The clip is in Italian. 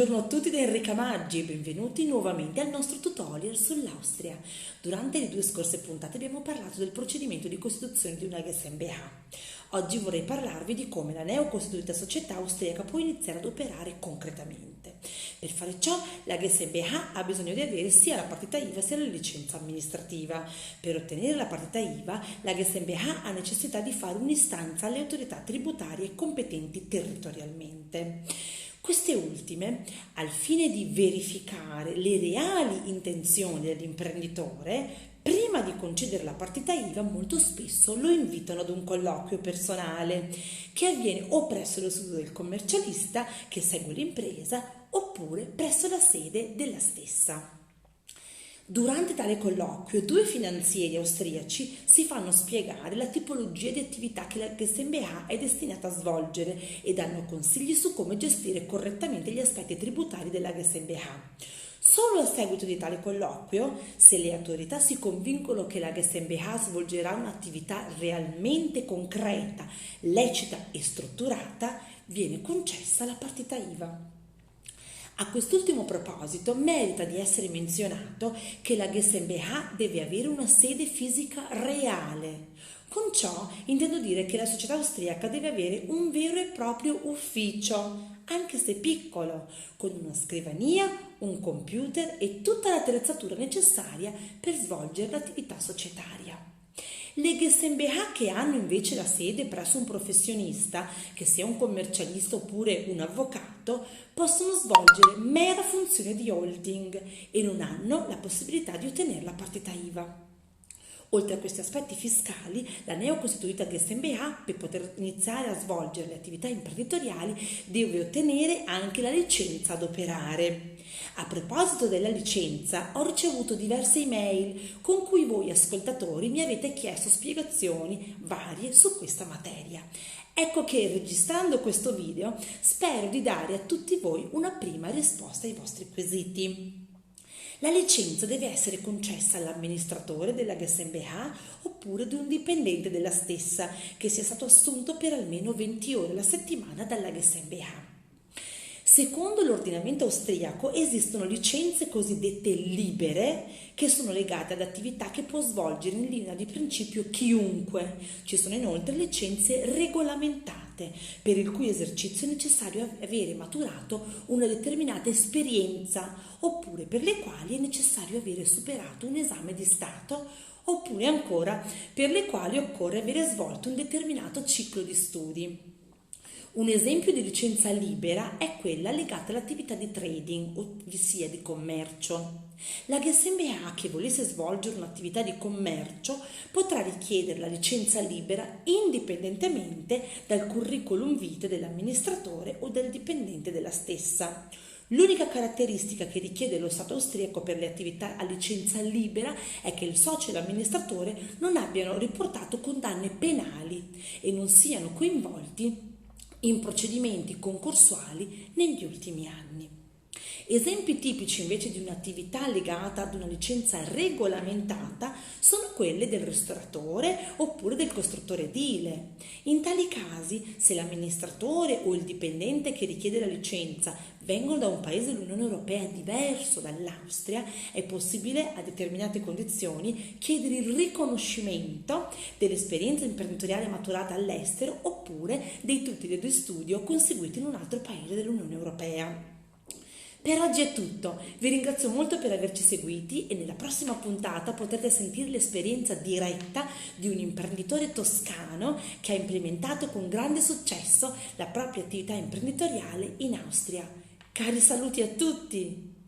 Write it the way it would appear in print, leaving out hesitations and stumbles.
Buongiorno a tutti da Enrica Maggi e benvenuti nuovamente al nostro tutorial sull'Austria. Durante le 2 scorse puntate abbiamo parlato del procedimento di costituzione di una GmbH. Oggi vorrei parlarvi di come la neocostituita società austriaca può iniziare ad operare concretamente. Per fare ciò, la GmbH ha bisogno di avere sia la partita IVA sia la licenza amministrativa. Per ottenere la partita IVA, la GmbH ha necessità di fare un'istanza alle autorità tributarie competenti territorialmente. Queste ultime, al fine di verificare le reali intenzioni dell'imprenditore, prima di concedere la partita IVA molto spesso lo invitano ad un colloquio personale che avviene o presso lo studio del commercialista che segue l'impresa oppure presso la sede della stessa. Durante tale colloquio, 2 finanzieri austriaci si fanno spiegare la tipologia di attività che la GmbH è destinata a svolgere e danno consigli su come gestire correttamente gli aspetti tributari della GmbH. Solo a seguito di tale colloquio, se le autorità si convincono che la GmbH svolgerà un'attività realmente concreta, lecita e strutturata, viene concessa la partita IVA. A quest'ultimo proposito merita di essere menzionato che la GmbH deve avere una sede fisica reale. Con ciò intendo dire che la società austriaca deve avere un vero e proprio ufficio, anche se piccolo, con una scrivania, un computer e tutta l'attrezzatura necessaria per svolgere l'attività societaria. Le GmbH che hanno invece la sede presso un professionista, che sia un commercialista oppure un avvocato, possono svolgere mera funzione di holding e non hanno la possibilità di ottenere la partita IVA. Oltre a questi aspetti fiscali, la neocostituita GmbH, per poter iniziare a svolgere le attività imprenditoriali, deve ottenere anche la licenza ad operare. A proposito della licenza, ho ricevuto diverse email con cui voi ascoltatori mi avete chiesto spiegazioni varie su questa materia. Ecco che registrando questo video spero di dare a tutti voi una prima risposta ai vostri quesiti. La licenza deve essere concessa all'amministratore della GmbH oppure ad un dipendente della stessa che sia stato assunto per almeno 20 ore alla settimana dalla GmbH. Secondo l'ordinamento austriaco esistono licenze cosiddette libere che sono legate ad attività che può svolgere in linea di principio chiunque. Ci sono inoltre licenze regolamentate per il cui esercizio è necessario avere maturato una determinata esperienza oppure per le quali è necessario avere superato un esame di Stato oppure ancora per le quali occorre avere svolto un determinato ciclo di studi. Un esempio di licenza libera è quella legata all'attività di trading, ossia di commercio. La GmbH che volesse svolgere un'attività di commercio potrà richiedere la licenza libera indipendentemente dal curriculum vitae dell'amministratore o del dipendente della stessa. L'unica caratteristica che richiede lo Stato austriaco per le attività a licenza libera è che il socio e l'amministratore non abbiano riportato condanne penali e non siano coinvolti in procedimenti concorsuali negli ultimi anni. Esempi tipici invece di un'attività legata ad una licenza regolamentata sono quelle del ristoratore oppure del costruttore edile. In tali casi, se l'amministratore o il dipendente che richiede la licenza vengono da un paese dell'Unione Europea diverso dall'Austria, è possibile a determinate condizioni chiedere il riconoscimento dell'esperienza imprenditoriale maturata all'estero oppure dei titoli di studio conseguiti in un altro paese dell'Unione Europea. Per oggi è tutto, vi ringrazio molto per averci seguiti e nella prossima puntata potrete sentire l'esperienza diretta di un imprenditore toscano che ha implementato con grande successo la propria attività imprenditoriale in Austria. Cari saluti a tutti!